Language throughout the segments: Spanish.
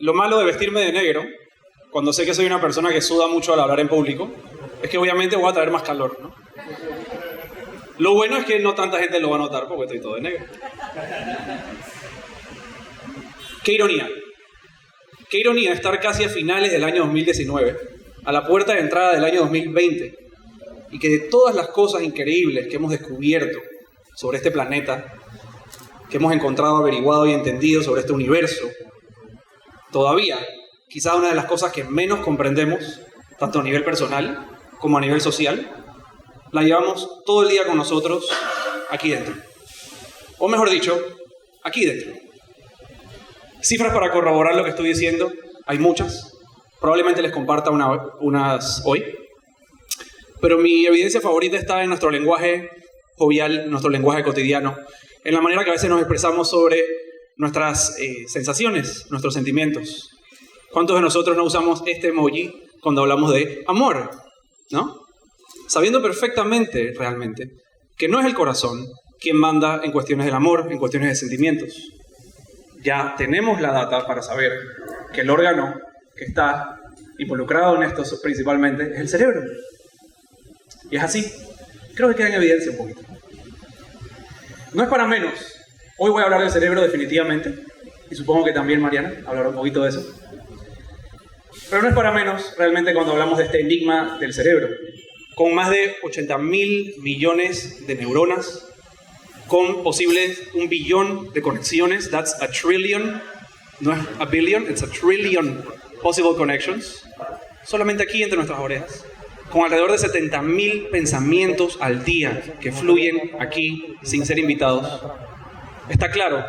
Lo malo de vestirme de negro, cuando sé que soy una persona que suda mucho al hablar en público, es que obviamente voy a traer más calor, ¿no? Lo bueno es que no tanta gente lo va a notar porque estoy todo de negro. ¡Qué ironía! ¡Qué ironía estar casi a finales del año 2019, a la puerta de entrada del año 2020, y que de todas las cosas increíbles que hemos descubierto sobre este planeta, que hemos encontrado, averiguado y entendido sobre este universo, todavía, quizá una de las cosas que menos comprendemos, tanto a nivel personal como a nivel social, la llevamos todo el día con nosotros aquí dentro. O mejor dicho, aquí dentro. Cifras para corroborar lo que estoy diciendo, hay muchas. Probablemente les comparta unas hoy. Pero mi evidencia favorita está en nuestro lenguaje jovial, nuestro lenguaje cotidiano, en la manera que a veces nos expresamos sobre nuestras sensaciones, nuestros sentimientos. ¿Cuántos de nosotros no usamos este emoji cuando hablamos de amor? ¿No? Sabiendo perfectamente, realmente, que no es el corazón quien manda en cuestiones del amor, en cuestiones de sentimientos. Ya tenemos la data para saber que el órgano que está involucrado en esto principalmente es el cerebro. Y es así. Creo que queda en evidencia un poquito. No es para menos. Hoy voy a hablar del cerebro definitivamente. Y supongo que también Mariana hablará un poquito de eso. Pero no es para menos realmente cuando hablamos de este enigma del cerebro. Con más de 80.000 millones de neuronas, con posibles 1 billón de conexiones. That's a trillion. No es a billion, it's a trillion possible connections. Solamente aquí entre nuestras orejas. Con alrededor de 70.000 pensamientos al día que fluyen aquí sin ser invitados. Está claro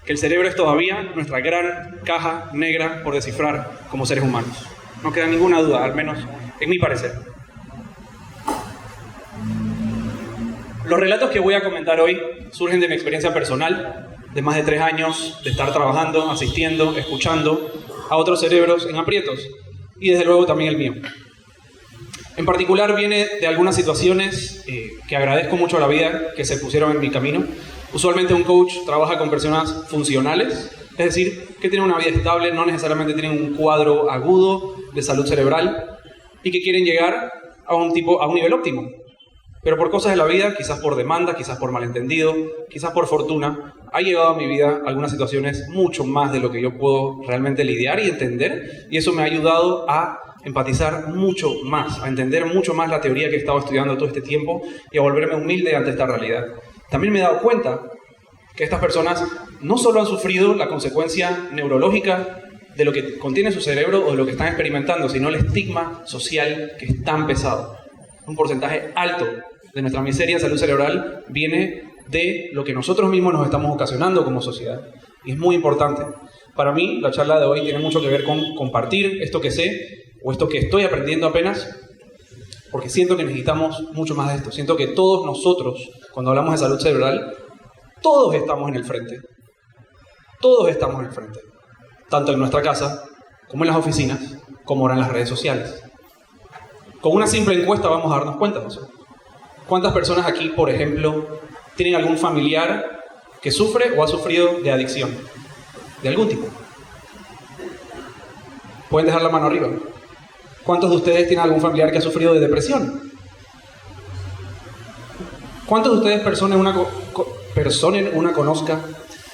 que el cerebro es todavía nuestra gran caja negra por descifrar como seres humanos. No queda ninguna duda, al menos en mi parecer. Los relatos que voy a comentar hoy surgen de mi experiencia personal, de más de 3 años de estar trabajando, asistiendo, escuchando a otros cerebros en aprietos, y desde luego también el mío. En particular viene de algunas situaciones que agradezco mucho a la vida que se pusieron en mi camino. Usualmente un coach trabaja con personas funcionales, es decir, que tienen una vida estable, no necesariamente tienen un cuadro agudo de salud cerebral y que quieren llegar a un nivel óptimo. Pero por cosas de la vida, quizás por demanda, quizás por malentendido, quizás por fortuna, ha llegado a mi vida algunas situaciones mucho más de lo que yo puedo realmente lidiar y entender, y eso me ha ayudado a empatizar mucho más, a entender mucho más la teoría que he estado estudiando todo este tiempo y a volverme humilde ante esta realidad. También me he dado cuenta que estas personas no solo han sufrido la consecuencia neurológica de lo que contiene su cerebro o de lo que están experimentando, sino el estigma social que es tan pesado. Un porcentaje alto de nuestra miseria en salud cerebral viene de lo que nosotros mismos nos estamos ocasionando como sociedad. Y es muy importante. Para mí, la charla de hoy tiene mucho que ver con compartir esto que sé o esto que estoy aprendiendo apenas, porque siento que necesitamos mucho más de esto. Siento que todos nosotros, cuando hablamos de salud cerebral, todos estamos en el frente. Todos estamos en el frente. Tanto en nuestra casa, como en las oficinas, como ahora en las redes sociales. Con una simple encuesta vamos a darnos cuenta de eso. ¿Cuántas personas aquí, por ejemplo, tienen algún familiar que sufre o ha sufrido de adicción? De algún tipo. Pueden dejar la mano arriba. ¿Cuántos de ustedes tienen algún familiar que ha sufrido de depresión? ¿Cuántos de ustedes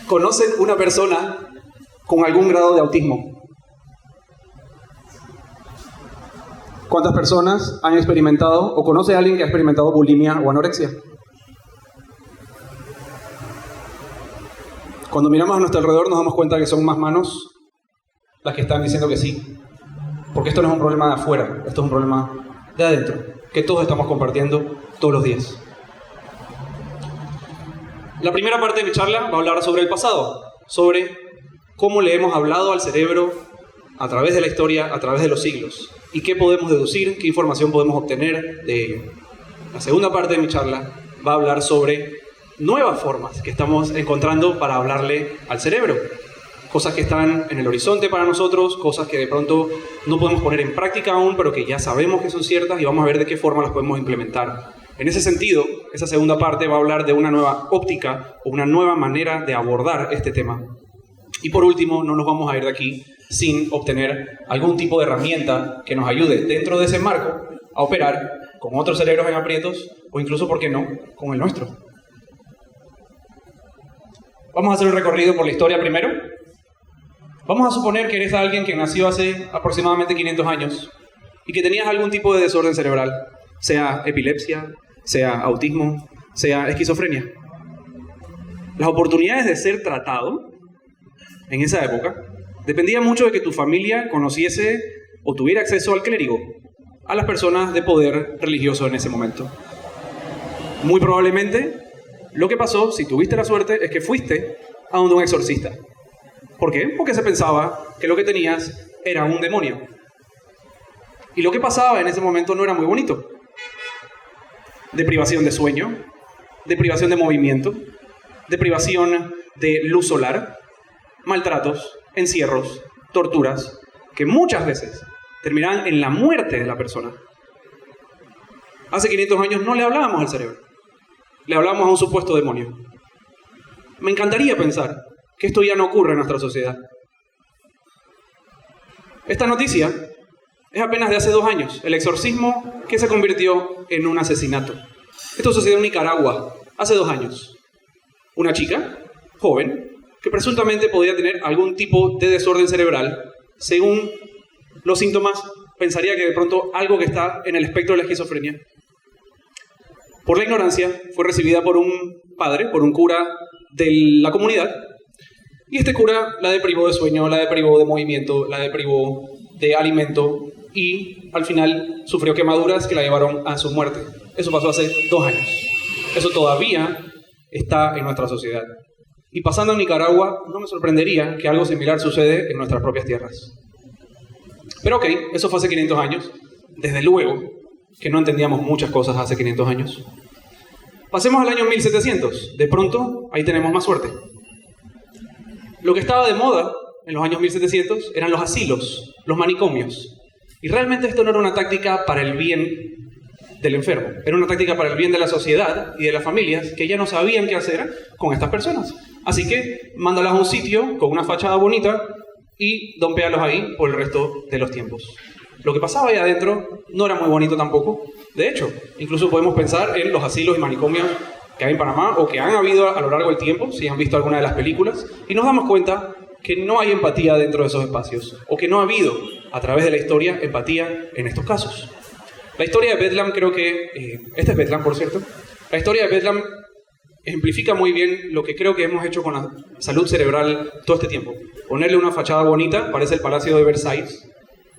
conocen una persona con algún grado de autismo? ¿Cuántas personas han experimentado o conoce a alguien que ha experimentado bulimia o anorexia? Cuando miramos a nuestro alrededor nos damos cuenta que son más manos las que están diciendo que sí. Porque esto no es un problema de afuera, esto es un problema de adentro, que todos estamos compartiendo todos los días. La primera parte de mi charla va a hablar sobre el pasado, sobre cómo le hemos hablado al cerebro a través de la historia, a través de los siglos, y qué podemos deducir, qué información podemos obtener de ello. La segunda parte de mi charla va a hablar sobre nuevas formas que estamos encontrando para hablarle al cerebro. Cosas que están en el horizonte para nosotros, cosas que de pronto no podemos poner en práctica aún, pero que ya sabemos que son ciertas y vamos a ver de qué forma las podemos implementar. En ese sentido, esa segunda parte va a hablar de una nueva óptica o una nueva manera de abordar este tema. Y por último, no nos vamos a ir de aquí sin obtener algún tipo de herramienta que nos ayude dentro de ese marco a operar con otros cerebros en aprietos o incluso, ¿por qué no?, con el nuestro. Vamos a hacer un recorrido por la historia primero. Vamos a suponer que eres alguien que nació hace aproximadamente 500 años y que tenías algún tipo de desorden cerebral, sea epilepsia, sea autismo, sea esquizofrenia. Las oportunidades de ser tratado en esa época dependían mucho de que tu familia conociese o tuviera acceso al clérigo, a las personas de poder religioso en ese momento. Muy probablemente, lo que pasó, si tuviste la suerte, es que fuiste a donde un exorcista. ¿Por qué? Porque se pensaba que lo que tenías era un demonio. Y lo que pasaba en ese momento no era muy bonito. Deprivación de sueño, deprivación de movimiento, deprivación de luz solar, maltratos, encierros, torturas, que muchas veces terminaban en la muerte de la persona. Hace 500 años no le hablábamos al cerebro, le hablábamos a un supuesto demonio. Me encantaría pensar que esto ya no ocurre en nuestra sociedad. Esta noticia es apenas de hace 2 años, el exorcismo que se convirtió en un asesinato. Esto sucedió en Nicaragua hace 2 años. Una chica, joven, que presuntamente podía tener algún tipo de desorden cerebral, según los síntomas, pensaría que de pronto algo que está en el espectro de la esquizofrenia. Por la ignorancia, fue recibida por un padre, por un cura de la comunidad, y este cura la deprivó de sueño, la deprivó de movimiento, la deprivó de alimento, y al final sufrió quemaduras que la llevaron a su muerte. Eso pasó hace 2 años. Eso todavía está en nuestra sociedad. Y pasando en Nicaragua, no me sorprendería que algo similar sucede en nuestras propias tierras. Pero ok, eso fue hace 500 años. Desde luego que no entendíamos muchas cosas hace 500 años. Pasemos al año 1700. De pronto, ahí tenemos más suerte. Lo que estaba de moda en los años 1700 eran los asilos, los manicomios. Y realmente esto no era una táctica para el bien del enfermo. Era una táctica para el bien de la sociedad y de las familias que ya no sabían qué hacer con estas personas. Así que mándalas a un sitio con una fachada bonita y dompéalos ahí por el resto de los tiempos. Lo que pasaba ahí adentro no era muy bonito tampoco. De hecho, incluso podemos pensar en los asilos y manicomios que hay en Panamá o que han habido a lo largo del tiempo, si han visto alguna de las películas, y nos damos cuenta que no hay empatía dentro de esos espacios, o que no ha habido, a través de la historia, empatía en estos casos. La historia de Bedlam creo que... esta es Bedlam, por cierto. La historia de Bedlam ejemplifica muy bien lo que creo que hemos hecho con la salud cerebral todo este tiempo. Ponerle una fachada bonita, parece el Palacio de Versalles,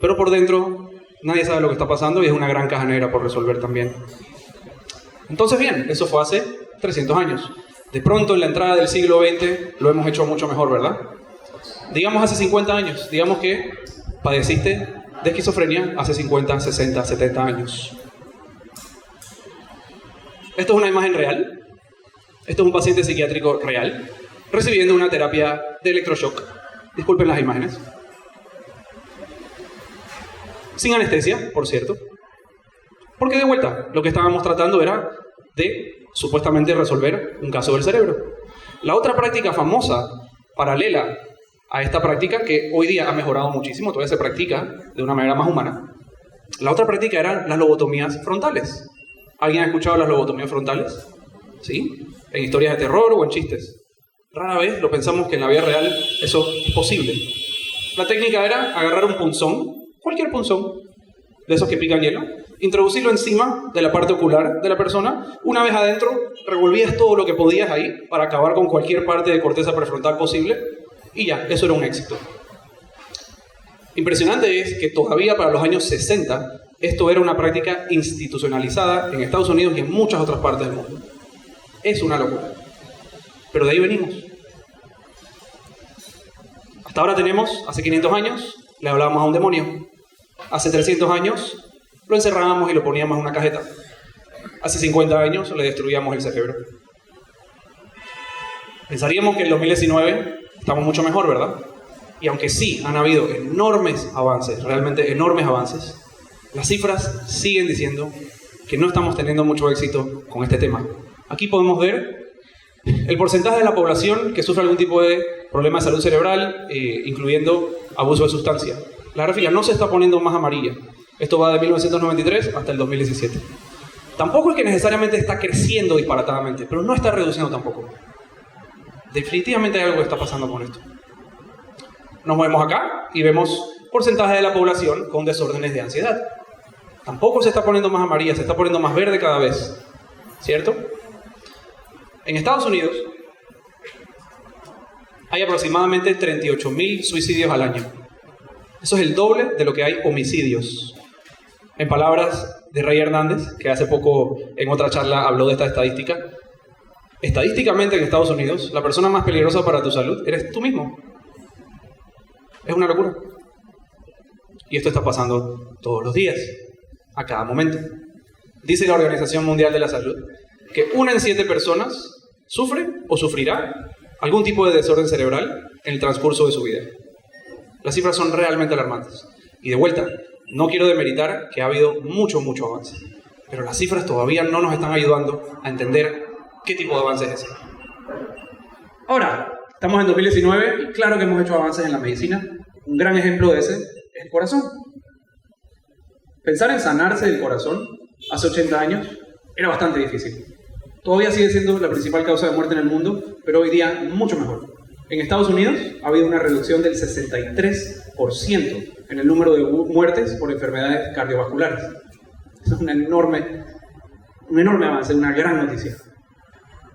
pero por dentro nadie sabe lo que está pasando y es una gran caja negra por resolver también. Entonces bien, eso fue hace 300 años. De pronto en la entrada del siglo XX lo hemos hecho mucho mejor, ¿verdad? Digamos hace 50 años, digamos que padeciste de esquizofrenia hace 50, 60, 70 años. Esto es una imagen real. Esto es un paciente psiquiátrico real recibiendo una terapia de electroshock. Disculpen las imágenes. Sin anestesia, por cierto. Porque de vuelta, lo que estábamos tratando era de supuestamente resolver un caso del cerebro. La otra práctica famosa, paralela a esta práctica, que hoy día ha mejorado muchísimo, todavía se practica de una manera más humana. La otra práctica eran las lobotomías frontales. ¿Alguien ha escuchado las lobotomías frontales? ¿Sí? En historias de terror o en chistes. Rara vez lo pensamos que en la vida real eso es posible. La técnica era agarrar un punzón, cualquier punzón, de esos que pican hielo, introducirlo encima de la parte ocular de la persona. Una vez adentro, revolvías todo lo que podías ahí para acabar con cualquier parte de corteza prefrontal posible. Y ya, eso era un éxito. Impresionante es que todavía para los años 60 esto era una práctica institucionalizada en Estados Unidos y en muchas otras partes del mundo. Es una locura. Pero de ahí venimos. Hasta ahora tenemos, hace 500 años, le hablábamos a un demonio. Hace 300 años lo encerrábamos y lo poníamos en una cajeta. Hace 50 años le destruíamos el cerebro. Pensaríamos que en 2019 estamos mucho mejor, ¿verdad? Y aunque sí han habido enormes avances, realmente enormes avances, las cifras siguen diciendo que no estamos teniendo mucho éxito con este tema. Aquí podemos ver El porcentaje de la población que sufre algún tipo de problema de salud cerebral, incluyendo abuso de sustancia. La gráfica no se está poniendo más amarilla. Esto va de 1993 hasta el 2017. Tampoco es que necesariamente está creciendo disparatadamente, pero no está reduciendo tampoco. Definitivamente hay algo que está pasando con esto. Nos movemos acá y vemos porcentaje de la población con desórdenes de ansiedad. Tampoco se está poniendo más amarilla, se está poniendo más verde cada vez. ¿Cierto? En Estados Unidos hay aproximadamente 38.000 suicidios al año. Eso es el doble de lo que hay homicidios. En palabras de Ray Hernández, que hace poco en otra charla habló de esta estadística, estadísticamente en Estados Unidos, la persona más peligrosa para tu salud eres tú mismo. Es una locura. Y esto está pasando todos los días, a cada momento. Dice la Organización Mundial de la Salud que 1 en 7 personas sufre o sufrirá algún tipo de desorden cerebral en el transcurso de su vida. Las cifras son realmente alarmantes. Y de vuelta, no quiero demeritar que ha habido mucho avance. Pero las cifras todavía no nos están ayudando a entender qué tipo de avance es ese. Ahora, estamos en 2019 y claro que hemos hecho avances en la medicina. Un gran ejemplo de ese es el corazón. Pensar en sanarse del corazón hace 80 años era bastante difícil. Todavía sigue siendo la principal causa de muerte en el mundo, pero hoy día mucho mejor. En Estados Unidos ha habido una reducción del 63% en el número de muertes por enfermedades cardiovasculares. Eso es un enorme avance, una gran noticia.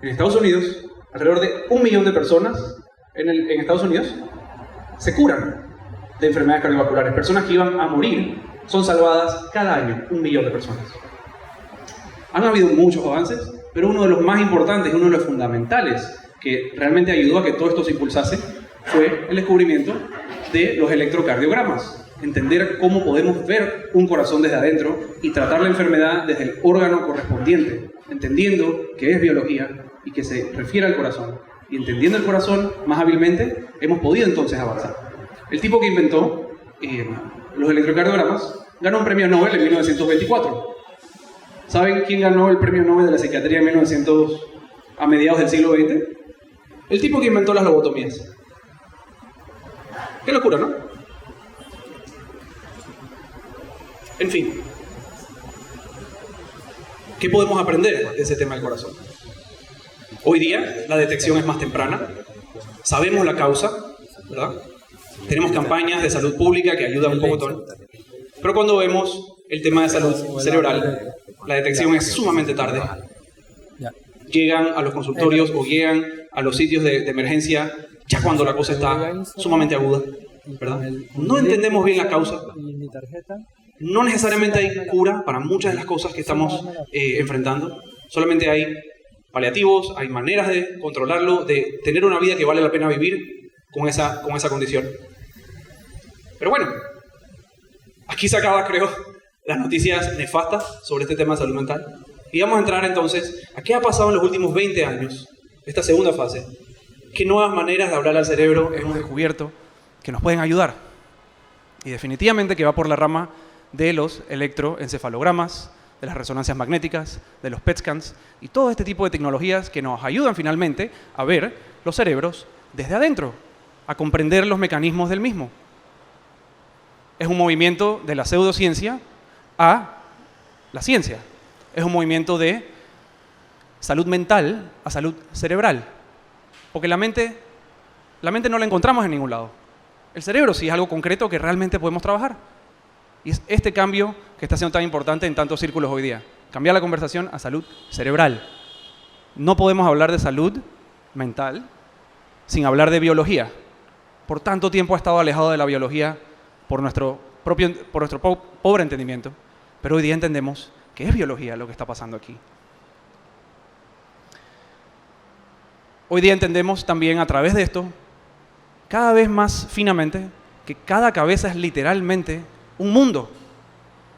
En Estados Unidos, alrededor de 1 millón de personas en Estados Unidos se curan de enfermedades cardiovasculares. Personas que iban a morir son salvadas cada año, 1 millón de personas. Han habido muchos avances, pero uno de los más importantes, uno de los fundamentales que realmente ayudó a que todo esto se impulsase fue el descubrimiento de los electrocardiogramas. Entender cómo podemos ver un corazón desde adentro y tratar la enfermedad desde el órgano correspondiente, entendiendo que es biología y que se refiere al corazón. Y entendiendo el corazón más hábilmente, hemos podido entonces avanzar. El tipo que inventó los electrocardiogramas ganó un premio Nobel en 1924. ¿Saben quién ganó el premio Nobel de la psiquiatría en a mediados del siglo XX? El tipo que inventó las lobotomías. Qué locura, ¿no? En fin. ¿Qué podemos aprender de ese tema del corazón? Hoy día la detección es más temprana. Sabemos la causa, ¿verdad? Tenemos campañas de salud pública que ayudan un montón. Pero cuando vemos el tema de salud cerebral, la detección es sumamente tarde. Llegan a los consultorios o llegan a los sitios de emergencia ya cuando la cosa está sumamente aguda, ¿verdad? No entendemos bien la causa. No necesariamente hay cura para muchas de las cosas que estamos enfrentando. Solamente hay paliativos, hay maneras de controlarlo, de tener una vida que vale la pena vivir con esa condición. Pero bueno, aquí se acaba, creo, las noticias nefastas sobre este tema de salud mental. Y vamos a entrar entonces a qué ha pasado en los últimos 20 años, esta segunda fase. ¿Qué nuevas maneras de hablar al cerebro hemos descubierto que nos pueden ayudar? Y definitivamente que va por la rama de los electroencefalogramas, de las resonancias magnéticas, de los PET scans y todo este tipo de tecnologías que nos ayudan finalmente a ver los cerebros desde adentro, a comprender los mecanismos del mismo. Es un movimiento de la pseudociencia a la ciencia. Es un movimiento de salud mental a salud cerebral. Porque la mente no la encontramos en ningún lado. El cerebro sí es algo concreto que realmente podemos trabajar. Y es este cambio que está siendo tan importante en tantos círculos hoy día. Cambiar la conversación a salud cerebral. No podemos hablar de salud mental sin hablar de biología. Por tanto tiempo ha estado alejado de la biología por nuestro pobre entendimiento. Pero hoy día entendemos que es biología lo que está pasando aquí. Hoy día entendemos también a través de esto, cada vez más finamente, que cada cabeza es literalmente un mundo,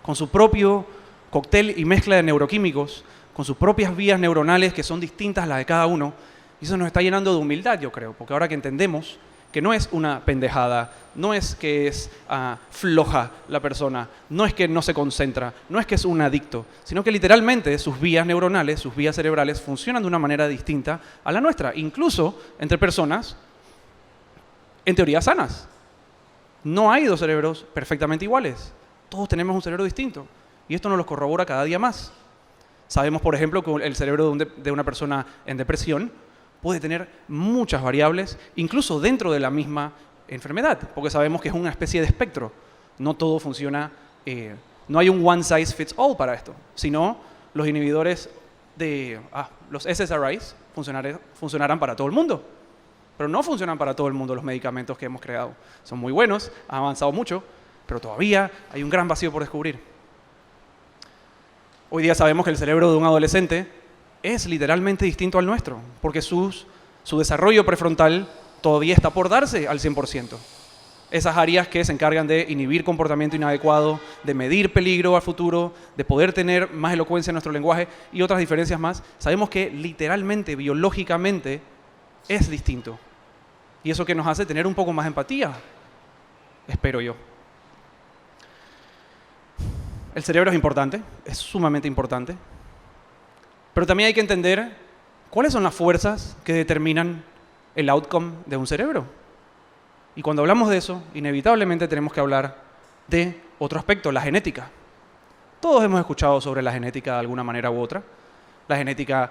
con su propio cóctel y mezcla de neuroquímicos, con sus propias vías neuronales que son distintas a las de cada uno. Y eso nos está llenando de humildad, yo creo, porque ahora que entendemos que no es una pendejada, no es que es floja la persona, no es que no se concentra, no es que es un adicto, sino que literalmente sus vías neuronales, sus vías cerebrales funcionan de una manera distinta a la nuestra, incluso entre personas en teoría sanas. No hay dos cerebros perfectamente iguales. Todos tenemos un cerebro distinto. Y esto nos lo corrobora cada día más. Sabemos, por ejemplo, que el cerebro de una persona en depresión puede tener muchas variables, incluso dentro de la misma enfermedad, porque sabemos que es una especie de espectro. No todo funciona, no hay un one size fits all para esto, sino los inhibidores de los SSRIs funcionarán para todo el mundo. Pero no funcionan para todo el mundo los medicamentos que hemos creado. Son muy buenos, han avanzado mucho, pero todavía hay un gran vacío por descubrir. Hoy día sabemos que el cerebro de un adolescente es literalmente distinto al nuestro, porque su desarrollo prefrontal todavía está por darse al 100%. Esas áreas que se encargan de inhibir comportamiento inadecuado, de medir peligro al futuro, de poder tener más elocuencia en nuestro lenguaje y otras diferencias más, sabemos que literalmente, biológicamente, es distinto. Y eso que nos hace tener un poco más empatía, espero yo. El cerebro es importante, es sumamente importante, pero también hay que entender cuáles son las fuerzas que determinan el outcome de un cerebro. Y cuando hablamos de eso, inevitablemente tenemos que hablar de otro aspecto, la genética. Todos hemos escuchado sobre la genética de alguna manera u otra. La genética,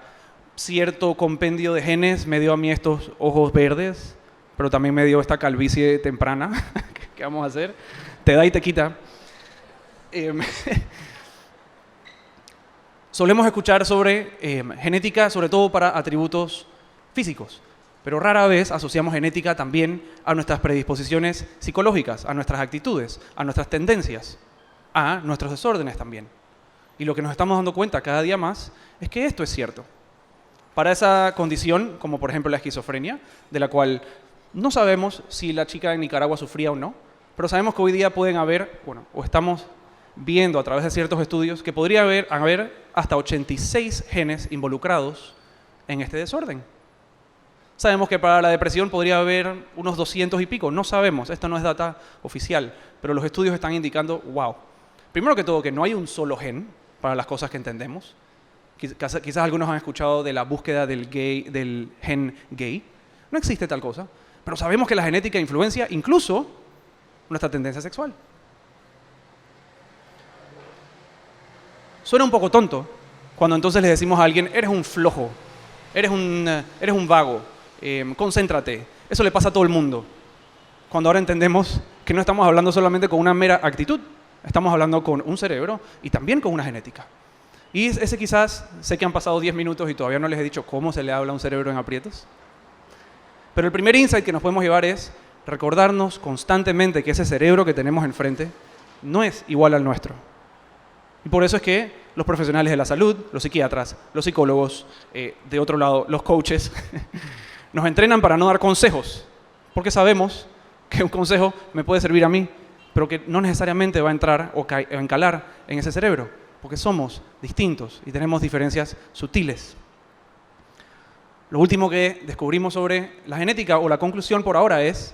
cierto compendio de genes me dio a mí estos ojos verdes, pero también me dio esta calvicie temprana. ¿Qué vamos a hacer? Te da y te quita. Solemos escuchar sobre genética, sobre todo para atributos físicos, pero rara vez asociamos genética también a nuestras predisposiciones psicológicas, a nuestras actitudes, a nuestras tendencias, a nuestros desórdenes también. Y lo que nos estamos dando cuenta cada día más es que esto es cierto. Para esa condición, como por ejemplo la esquizofrenia, de la cual no sabemos si la chica en Nicaragua sufría o no, pero sabemos que hoy día pueden haber, o estamos viendo a través de ciertos estudios, que podría haber hasta 86 genes involucrados en este desorden. Sabemos que para la depresión podría haber unos 200 y pico, no sabemos, esto no es data oficial, pero los estudios están indicando, wow. Primero que todo, que no hay un solo gen para las cosas que entendemos. Quizás algunos han escuchado de la búsqueda del gen gay. No existe tal cosa, pero sabemos que la genética influencia incluso nuestra tendencia sexual. Suena un poco tonto cuando entonces le decimos a alguien, eres un flojo, eres un vago, concéntrate. Eso le pasa a todo el mundo. Cuando ahora entendemos que no estamos hablando solamente con una mera actitud, estamos hablando con un cerebro y también con una genética. Y ese quizás, sé que han pasado 10 minutos y todavía no les he dicho cómo se le habla a un cerebro en aprietos. Pero el primer insight que nos podemos llevar es recordarnos constantemente que ese cerebro que tenemos enfrente no es igual al nuestro. Y por eso es que los profesionales de la salud, los psiquiatras, los psicólogos, de otro lado, los coaches, nos entrenan para no dar consejos, porque sabemos que un consejo me puede servir a mí, pero que no necesariamente va a entrar o encalar en ese cerebro, porque somos distintos y tenemos diferencias sutiles. Lo último que descubrimos sobre la genética, o la conclusión por ahora, es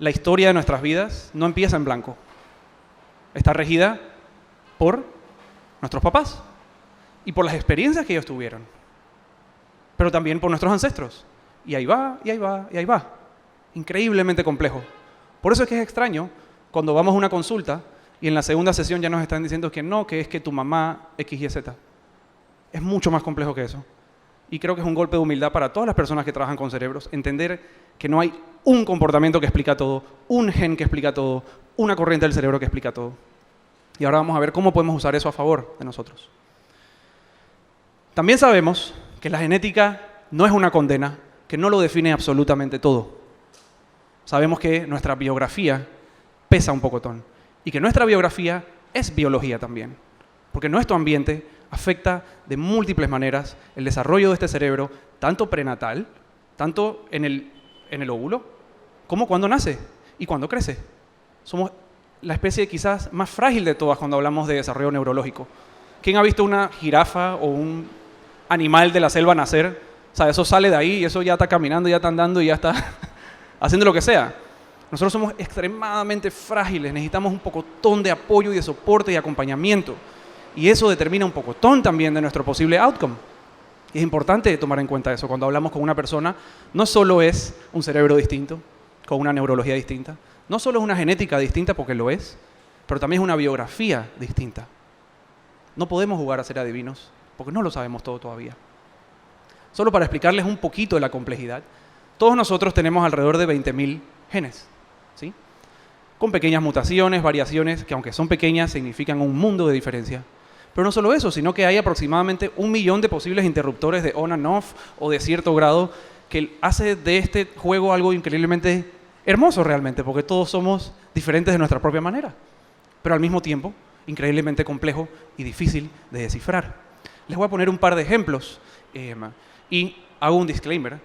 la historia de nuestras vidas no empieza en blanco. Está regida por nuestros papás y por las experiencias que ellos tuvieron, pero también por nuestros ancestros. Y ahí va, y ahí va, y ahí va. Increíblemente complejo. Por eso es que es extraño cuando vamos a una consulta y en la segunda sesión ya nos están diciendo que no, que es que tu mamá X, Y, Z. Es mucho más complejo que eso. Y creo que es un golpe de humildad para todas las personas que trabajan con cerebros, entender que no hay un comportamiento que explica todo, un gen que explica todo, una corriente del cerebro que explica todo. Y ahora vamos a ver cómo podemos usar eso a favor de nosotros. También sabemos que la genética no es una condena, que no lo define absolutamente todo. Sabemos que nuestra biografía pesa un pocotón y que nuestra biografía es biología también, porque nuestro ambiente afecta de múltiples maneras el desarrollo de este cerebro, tanto prenatal, tanto en el óvulo, como cuando nace y cuando crece. Somos la especie quizás más frágil de todas cuando hablamos de desarrollo neurológico. ¿Quién ha visto una jirafa o un animal de la selva nacer? O sea, eso sale de ahí y eso ya está caminando, ya está andando y ya está haciendo lo que sea. Nosotros somos extremadamente frágiles, necesitamos un pocotón de apoyo y de soporte y acompañamiento. Y eso determina un pocotón también de nuestro posible outcome. Y es importante tomar en cuenta eso cuando hablamos con una persona. No solo es un cerebro distinto, con una neurología distinta. No solo es una genética distinta, porque lo es, pero también es una biografía distinta. No podemos jugar a ser adivinos, porque no lo sabemos todo todavía. Solo para explicarles un poquito de la complejidad, todos nosotros tenemos alrededor de 20.000 genes, ¿sí? Con pequeñas mutaciones, variaciones, que aunque son pequeñas, significan un mundo de diferencia. Pero no solo eso, sino que hay aproximadamente 1 millón de posibles interruptores de on and off o de cierto grado que hace de este juego algo increíblemente hermoso realmente, porque todos somos diferentes de nuestra propia manera, pero al mismo tiempo increíblemente complejo y difícil de descifrar. Les voy a poner un par de ejemplos y hago un disclaimer.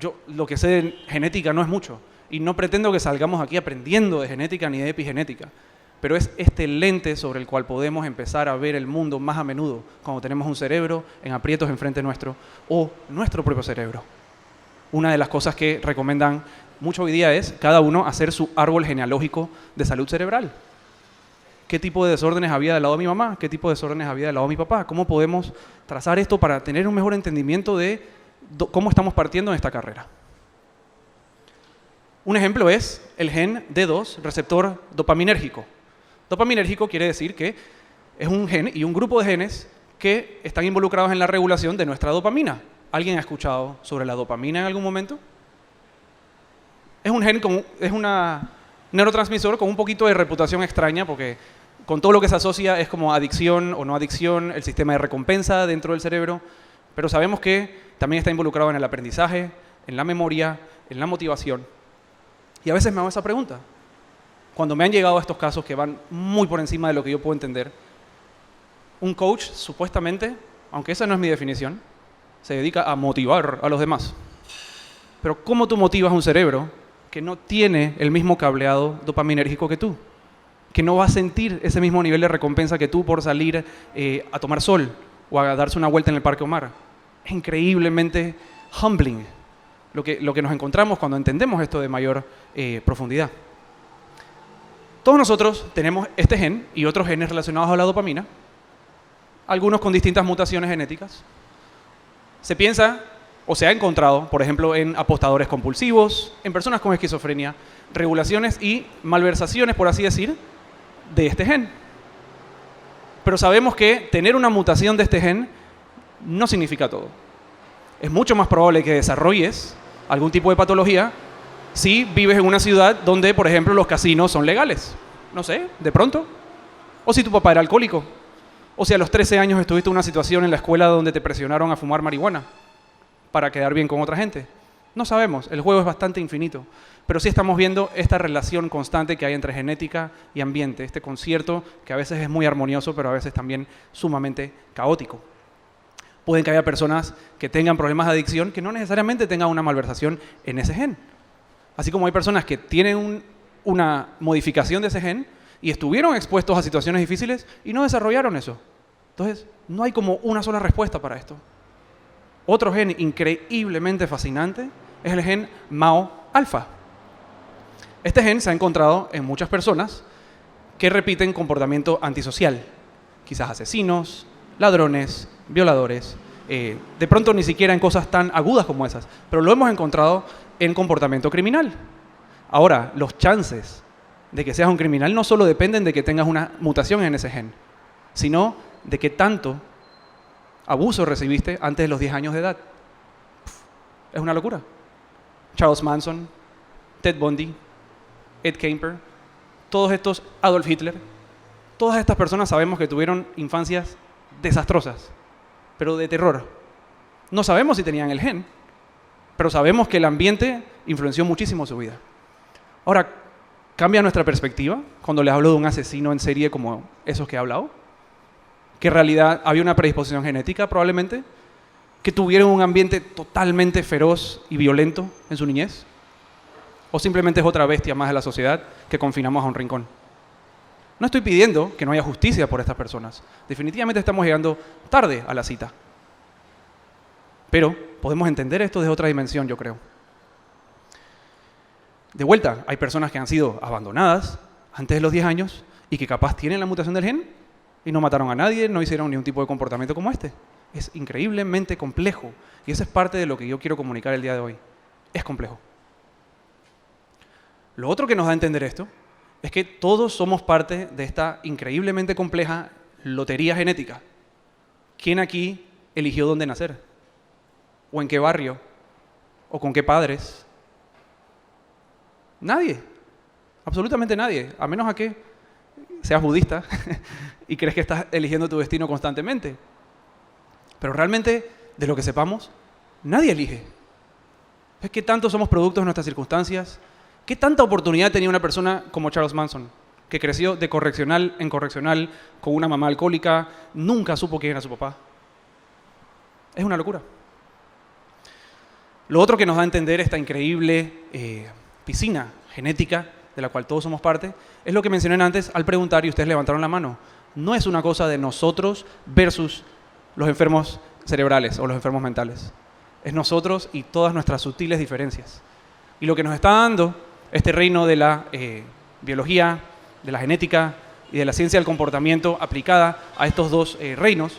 Yo lo que sé de genética no es mucho y no pretendo que salgamos aquí aprendiendo de genética ni de epigenética, pero es este lente sobre el cual podemos empezar a ver el mundo más a menudo cuando tenemos un cerebro en aprietos enfrente nuestro o nuestro propio cerebro. Una de las cosas que recomiendan mucho hoy día es cada uno hacer su árbol genealógico de salud cerebral. ¿Qué tipo de desórdenes había del lado de mi mamá? ¿Qué tipo de desórdenes había del lado de mi papá? ¿Cómo podemos trazar esto para tener un mejor entendimiento de cómo estamos partiendo en esta carrera? Un ejemplo es el gen D2, receptor dopaminérgico. Dopaminérgico quiere decir que es un gen y un grupo de genes que están involucrados en la regulación de nuestra dopamina. ¿Alguien ha escuchado sobre la dopamina en algún momento? Es un gen, es un neurotransmisor con un poquito de reputación extraña porque con todo lo que se asocia es como adicción o no adicción, el sistema de recompensa dentro del cerebro, pero sabemos que también está involucrado en el aprendizaje, en la memoria, en la motivación. Y a veces me hago esa pregunta. Cuando me han llegado estos casos que van muy por encima de lo que yo puedo entender, un coach supuestamente, aunque esa no es mi definición, se dedica a motivar a los demás. Pero ¿cómo tú motivas un cerebro que no tiene el mismo cableado dopaminérgico que tú? Que no va a sentir ese mismo nivel de recompensa que tú por salir a tomar sol o a darse una vuelta en el Parque Omar. Es increíblemente humbling lo que nos encontramos cuando entendemos esto de mayor profundidad. Todos nosotros tenemos este gen y otros genes relacionados a la dopamina, algunos con distintas mutaciones genéticas. Se piensa o se ha encontrado, por ejemplo, en apostadores compulsivos, en personas con esquizofrenia, regulaciones y malversaciones, por así decir, de este gen. Pero sabemos que tener una mutación de este gen no significa todo. Es mucho más probable que desarrolles algún tipo de patología si vives en una ciudad donde, por ejemplo, los casinos son legales. No sé, de pronto. O si tu papá era alcohólico. O si a los 13 años estuviste en una situación en la escuela donde te presionaron a fumar marihuana para quedar bien con otra gente. No sabemos, el juego es bastante infinito. Pero sí estamos viendo esta relación constante que hay entre genética y ambiente, este concierto que a veces es muy armonioso, pero a veces también sumamente caótico. Pueden que haya personas que tengan problemas de adicción que no necesariamente tengan una malversación en ese gen. Así como hay personas que tienen una modificación de ese gen y estuvieron expuestos a situaciones difíciles y no desarrollaron eso. Entonces, no hay como una sola respuesta para esto. Otro gen increíblemente fascinante es el gen MAO-alfa. Este gen se ha encontrado en muchas personas que repiten comportamiento antisocial. Quizás asesinos, ladrones, violadores, de pronto ni siquiera en cosas tan agudas como esas, pero lo hemos encontrado en comportamiento criminal. Ahora, los chances de que seas un criminal no solo dependen de que tengas una mutación en ese gen, sino de qué tanto abuso recibiste antes de los 10 años de edad. Es una locura. Charles Manson, Ted Bundy, Ed Kemper, todos estos, Adolf Hitler, todas estas personas sabemos que tuvieron infancias desastrosas, pero de terror. No sabemos si tenían el gen, pero sabemos que el ambiente influenció muchísimo su vida. Ahora, ¿cambia nuestra perspectiva cuando les hablo de un asesino en serie como esos que he hablado? ¿Que en realidad había una predisposición genética probablemente? ¿Que tuvieron un ambiente totalmente feroz y violento en su niñez? ¿O simplemente es otra bestia más de la sociedad que confinamos a un rincón? No estoy pidiendo que no haya justicia por estas personas. Definitivamente estamos llegando tarde a la cita. Pero podemos entender esto desde otra dimensión, yo creo. De vuelta, hay personas que han sido abandonadas antes de los 10 años y que capaz tienen la mutación del gen y no mataron a nadie, no hicieron ningún tipo de comportamiento como este. Es increíblemente complejo y eso es parte de lo que yo quiero comunicar el día de hoy. Es complejo. Lo otro que nos da a entender esto es que todos somos parte de esta increíblemente compleja lotería genética. ¿Quién aquí eligió dónde nacer? ¿O en qué barrio? ¿O con qué padres? Nadie. Absolutamente nadie. A menos a que seas budista y crees que estás eligiendo tu destino constantemente. Pero realmente, de lo que sepamos, nadie elige. Es que tanto somos productos de nuestras circunstancias. ¿Qué tanta oportunidad tenía una persona como Charles Manson, que creció de correccional en correccional con una mamá alcohólica, nunca supo quién era su papá? Es una locura. Lo otro que nos da a entender esta increíble piscina genética de la cual todos somos parte, es lo que mencioné antes al preguntar y ustedes levantaron la mano. No es una cosa de nosotros versus los enfermos cerebrales o los enfermos mentales. Es nosotros y todas nuestras sutiles diferencias. Y lo que nos está dando este reino de la biología, de la genética y de la ciencia del comportamiento aplicada a estos dos reinos,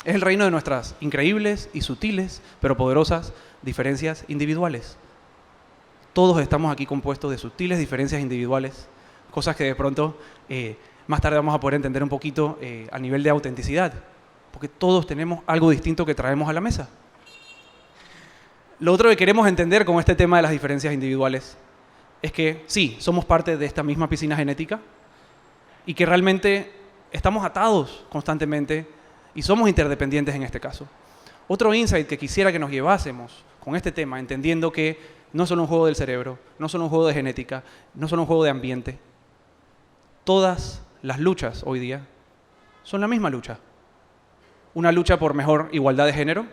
es el reino de nuestras increíbles y sutiles, pero poderosas diferencias individuales. Todos estamos aquí compuestos de sutiles diferencias individuales, cosas que de pronto más tarde vamos a poder entender un poquito a nivel de autenticidad, porque todos tenemos algo distinto que traemos a la mesa. Lo otro que queremos entender con este tema de las diferencias individuales es que sí, somos parte de esta misma piscina genética y que realmente estamos atados constantemente y somos interdependientes en este caso. Otro insight que quisiera que nos llevásemos con este tema, entendiendo que no solo un juego del cerebro, no solo un juego de genética, no solo un juego de ambiente. Todas las luchas hoy día son la misma lucha. Una lucha por mejor igualdad de género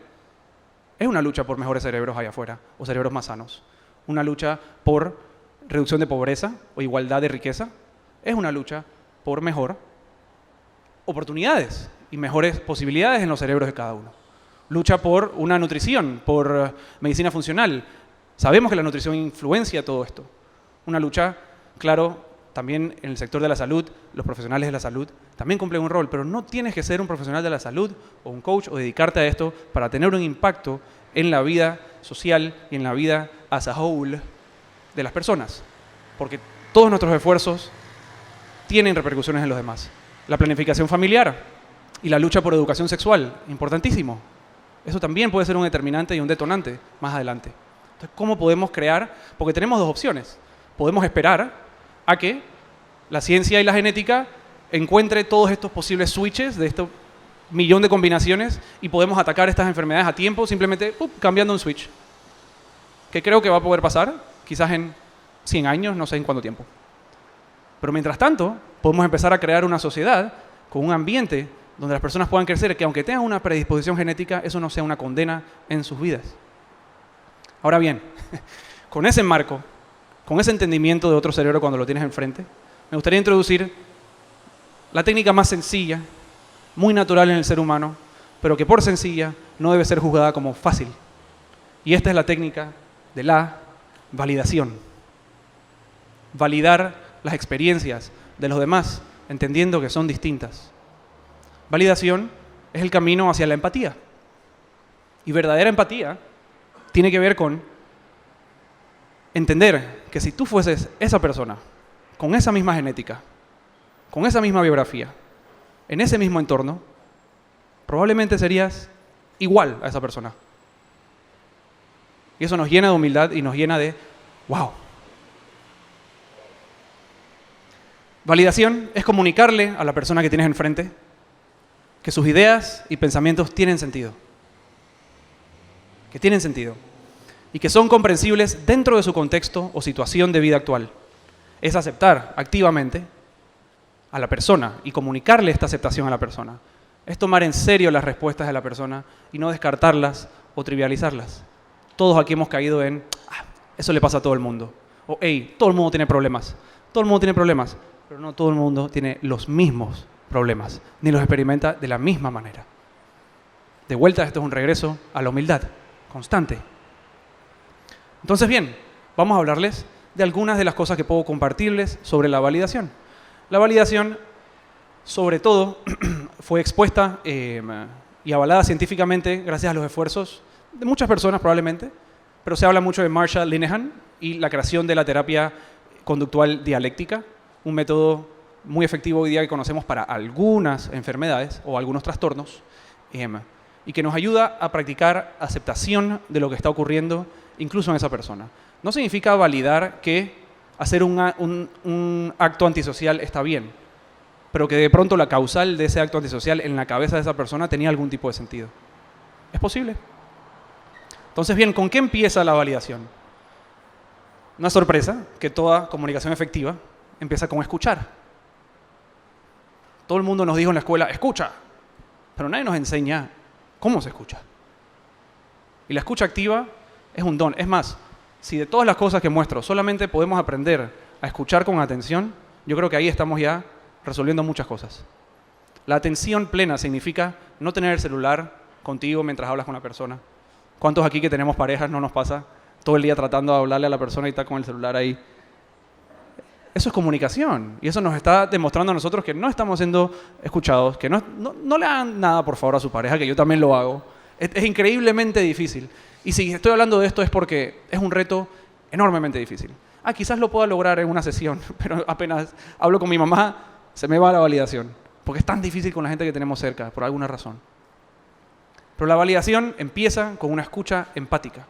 es una lucha por mejores cerebros allá afuera, o cerebros más sanos. Una lucha por reducción de pobreza o igualdad de riqueza es una lucha por mejor oportunidades y mejores posibilidades en los cerebros de cada uno. Lucha por una nutrición, por medicina funcional. Sabemos que la nutrición influencia todo esto. Una lucha, claro, también en el sector de la salud, los profesionales de la salud también cumplen un rol, pero no tienes que ser un profesional de la salud o un coach o dedicarte a esto para tener un impacto en la vida social y en la vida as a whole de las personas. Porque todos nuestros esfuerzos tienen repercusiones en los demás. La planificación familiar y la lucha por educación sexual, importantísimo. Eso también puede ser un determinante y un detonante más adelante. Entonces, ¿cómo podemos crear? Porque tenemos dos opciones. Podemos esperar a que la ciencia y la genética encuentre todos estos posibles switches de este millón de combinaciones y podemos atacar estas enfermedades a tiempo simplemente cambiando un switch. Que creo que va a poder pasar, quizás en 100 años, no sé en cuánto tiempo. Pero mientras tanto, podemos empezar a crear una sociedad con un ambiente donde las personas puedan crecer, que aunque tengan una predisposición genética, eso no sea una condena en sus vidas. Ahora bien, con ese marco, con ese entendimiento de otro cerebro cuando lo tienes enfrente, me gustaría introducir la técnica más sencilla, muy natural en el ser humano, pero que por sencilla no debe ser juzgada como fácil. Y esta es la técnica de la validación. Validar las experiencias de los demás, entendiendo que son distintas. Validación es el camino hacia la empatía. Y verdadera empatía tiene que ver con entender que si tú fueses esa persona, con esa misma genética, con esa misma biografía, en ese mismo entorno, probablemente serías igual a esa persona. Y eso nos llena de humildad y nos llena de ¡wow! Validación es comunicarle a la persona que tienes enfrente que sus ideas y pensamientos tienen sentido. Que tienen sentido. Y que son comprensibles dentro de su contexto o situación de vida actual. Es aceptar activamente a la persona y comunicarle esta aceptación a la persona. Es tomar en serio las respuestas de la persona y no descartarlas o trivializarlas. Todos aquí hemos caído en, eso le pasa a todo el mundo. O, hey, todo el mundo tiene problemas. Todo el mundo tiene problemas, pero no todo el mundo tiene los mismos problemas, ni los experimenta de la misma manera. De vuelta, esto es un regreso a la humildad constante. Entonces, bien, vamos a hablarles de algunas de las cosas que puedo compartirles sobre la validación. La validación, sobre todo, fue expuesta y avalada científicamente gracias a los esfuerzos de muchas personas probablemente, pero se habla mucho de Marshall Linehan y la creación de la terapia conductual dialéctica, un método muy efectivo hoy día que conocemos para algunas enfermedades o algunos trastornos, y que nos ayuda a practicar aceptación de lo que está ocurriendo incluso en esa persona. No significa validar que hacer un acto antisocial está bien, pero que de pronto la causal de ese acto antisocial en la cabeza de esa persona tenía algún tipo de sentido. ¿Es posible? Entonces, bien, ¿con qué empieza la validación? No es sorpresa que toda comunicación efectiva empieza con escuchar. Todo el mundo nos dijo en la escuela, escucha, pero nadie nos enseña cómo se escucha. Y la escucha activa es un don. Es más, si de todas las cosas que muestro solamente podemos aprender a escuchar con atención, yo creo que ahí estamos ya resolviendo muchas cosas. La atención plena significa no tener el celular contigo mientras hablas con la persona. ¿Cuántos aquí que tenemos parejas no nos pasa todo el día tratando de hablarle a la persona y está con el celular ahí? Eso es comunicación y eso nos está demostrando a nosotros que no estamos siendo escuchados, que no le hagan nada por favor a su pareja, que yo también lo hago. Es increíblemente difícil. Y si estoy hablando de esto es porque es un reto enormemente difícil. Quizás lo pueda lograr en una sesión, pero apenas hablo con mi mamá, se me va la validación. Porque es tan difícil con la gente que tenemos cerca, por alguna razón. Pero la validación empieza con una escucha empática.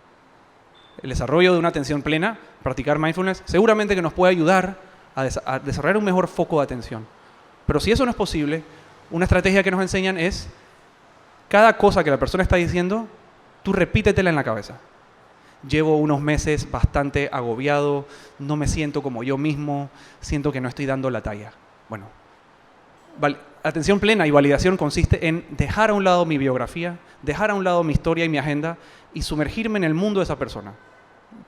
El desarrollo de una atención plena, practicar mindfulness, seguramente que nos puede ayudar a desarrollar un mejor foco de atención. Pero si eso no es posible, una estrategia que nos enseñan es cada cosa que la persona está diciendo, tú repítetela en la cabeza. Llevo unos meses bastante agobiado, no me siento como yo mismo, siento que no estoy dando la talla. Bueno, atención plena y validación consiste en dejar a un lado mi biografía, dejar a un lado mi historia y mi agenda y sumergirme en el mundo de esa persona.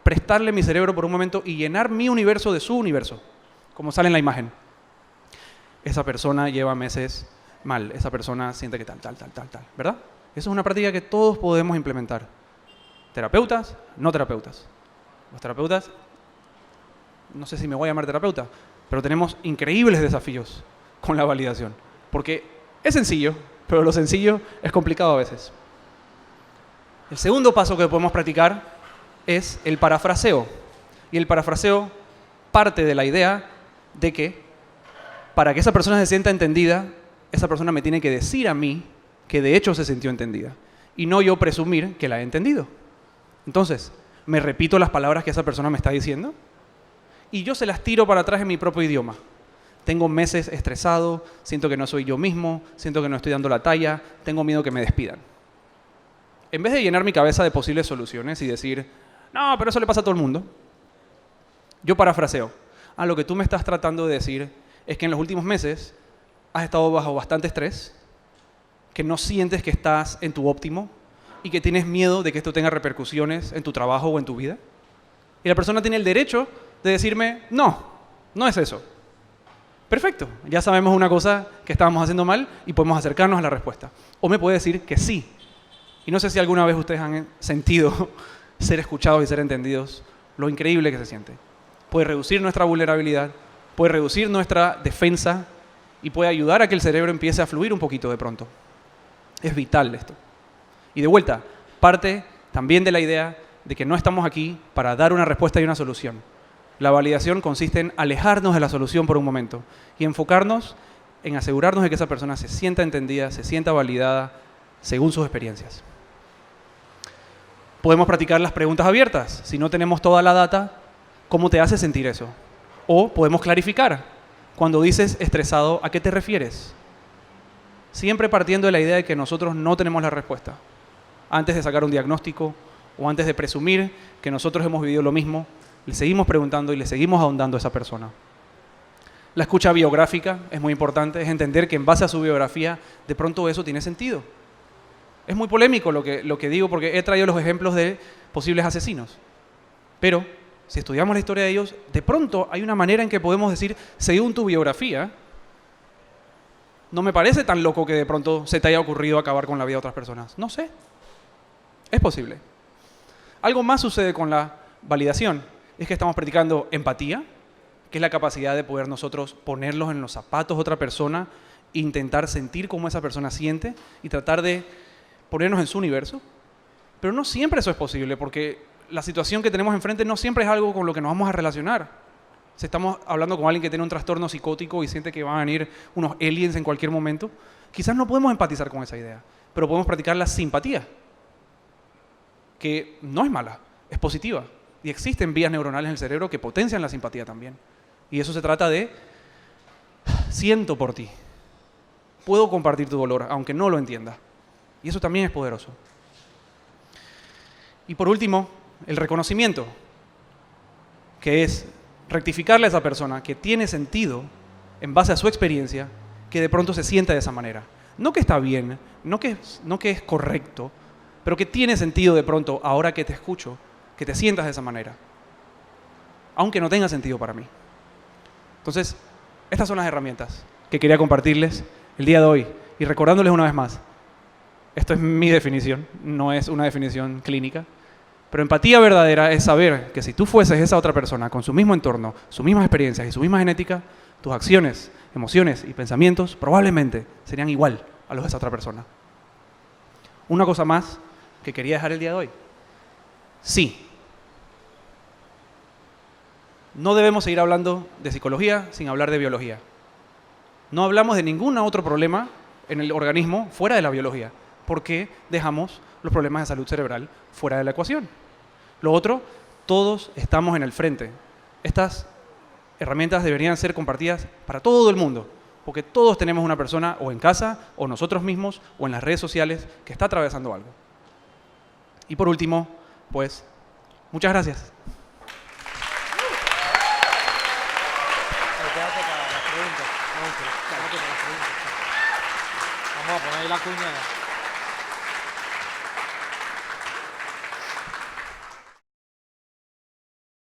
Prestarle mi cerebro por un momento y llenar mi universo de su universo, como sale en la imagen. Esa persona lleva meses mal, esa persona siente que tal, ¿verdad? Eso es una práctica que todos podemos implementar. Terapeutas, no terapeutas. Los terapeutas, no sé si me voy a llamar terapeuta, pero tenemos increíbles desafíos con la validación. Porque es sencillo, pero lo sencillo es complicado a veces. El segundo paso que podemos practicar es el parafraseo. Y el parafraseo parte de la idea de que para que esa persona se sienta entendida, esa persona me tiene que decir a mí que de hecho se sintió entendida. Y no yo presumir que la he entendido. Entonces, me repito las palabras que esa persona me está diciendo y yo se las tiro para atrás en mi propio idioma. Tengo meses estresado, siento que no soy yo mismo, siento que no estoy dando la talla, tengo miedo que me despidan. En vez de llenar mi cabeza de posibles soluciones y decir, no, pero eso le pasa a todo el mundo, yo parafraseo. Lo que tú me estás tratando de decir es que en los últimos meses has estado bajo bastante estrés, que no sientes que estás en tu óptimo y que tienes miedo de que esto tenga repercusiones en tu trabajo o en tu vida. Y la persona tiene el derecho de decirme, no es eso. Perfecto, ya sabemos una cosa que estábamos haciendo mal y podemos acercarnos a la respuesta. O me puede decir que sí. Y no sé si alguna vez ustedes han sentido ser escuchados y ser entendidos, lo increíble que se siente. Puede reducir nuestra vulnerabilidad, puede reducir nuestra defensa y puede ayudar a que el cerebro empiece a fluir un poquito de pronto. Es vital esto. Y de vuelta, parte también de la idea de que no estamos aquí para dar una respuesta y una solución. La validación consiste en alejarnos de la solución por un momento y enfocarnos en asegurarnos de que esa persona se sienta entendida, se sienta validada según sus experiencias. Podemos practicar las preguntas abiertas. Si no tenemos toda la data, ¿cómo te hace sentir eso? O podemos clarificar. Cuando dices estresado, ¿a qué te refieres? Siempre partiendo de la idea de que nosotros no tenemos la respuesta. Antes de sacar un diagnóstico o antes de presumir que nosotros hemos vivido lo mismo, le seguimos preguntando y le seguimos ahondando a esa persona. La escucha biográfica es muy importante, es entender que en base a su biografía, de pronto eso tiene sentido. Es muy polémico lo que digo porque he traído los ejemplos de posibles asesinos. Pero, si estudiamos la historia de ellos, de pronto hay una manera en que podemos decir, según tu biografía, no me parece tan loco que de pronto se te haya ocurrido acabar con la vida de otras personas. No sé. Es posible. Algo más sucede con la validación. es que estamos practicando empatía, que es la capacidad de poder nosotros ponerlos en los zapatos de otra persona, intentar sentir cómo esa persona siente y tratar de ponernos en su universo. Pero no siempre eso es posible, porque la situación que tenemos enfrente no siempre es algo con lo que nos vamos a relacionar. Si estamos hablando con alguien que tiene un trastorno psicótico y siente que van a venir unos aliens en cualquier momento, quizás no podemos empatizar con esa idea, pero podemos practicar la simpatía, que no es mala, es positiva. Y existen vías neuronales en el cerebro que potencian la simpatía también. Y eso se trata de, siento por ti. Puedo compartir tu dolor, aunque no lo entienda. Y eso también es poderoso. Y por último, el reconocimiento, que es rectificarle a esa persona que tiene sentido, en base a su experiencia, que de pronto se sienta de esa manera. No que está bien, no que es correcto, pero que tiene sentido de pronto, ahora que te escucho, que te sientas de esa manera, aunque no tenga sentido para mí. Entonces, estas son las herramientas que quería compartirles el día de hoy y recordándoles una vez más, esto es mi definición, no es una definición clínica, pero empatía verdadera es saber que si tú fueses esa otra persona con su mismo entorno, sus mismas experiencias y su misma genética, tus acciones, emociones y pensamientos probablemente serían igual a los de esa otra persona. Una cosa más que quería dejar el día de hoy. Sí. No debemos seguir hablando de psicología sin hablar de biología. No hablamos de ningún otro problema en el organismo fuera de la biología, porque dejamos los problemas de salud cerebral fuera de la ecuación. Lo otro, todos estamos en el frente. Estas herramientas deberían ser compartidas para todo el mundo, porque todos tenemos una persona o en casa, o nosotros mismos, o en las redes sociales, que está atravesando algo. Y por último, pues, muchas gracias. Vamos a poner ahí la cuña.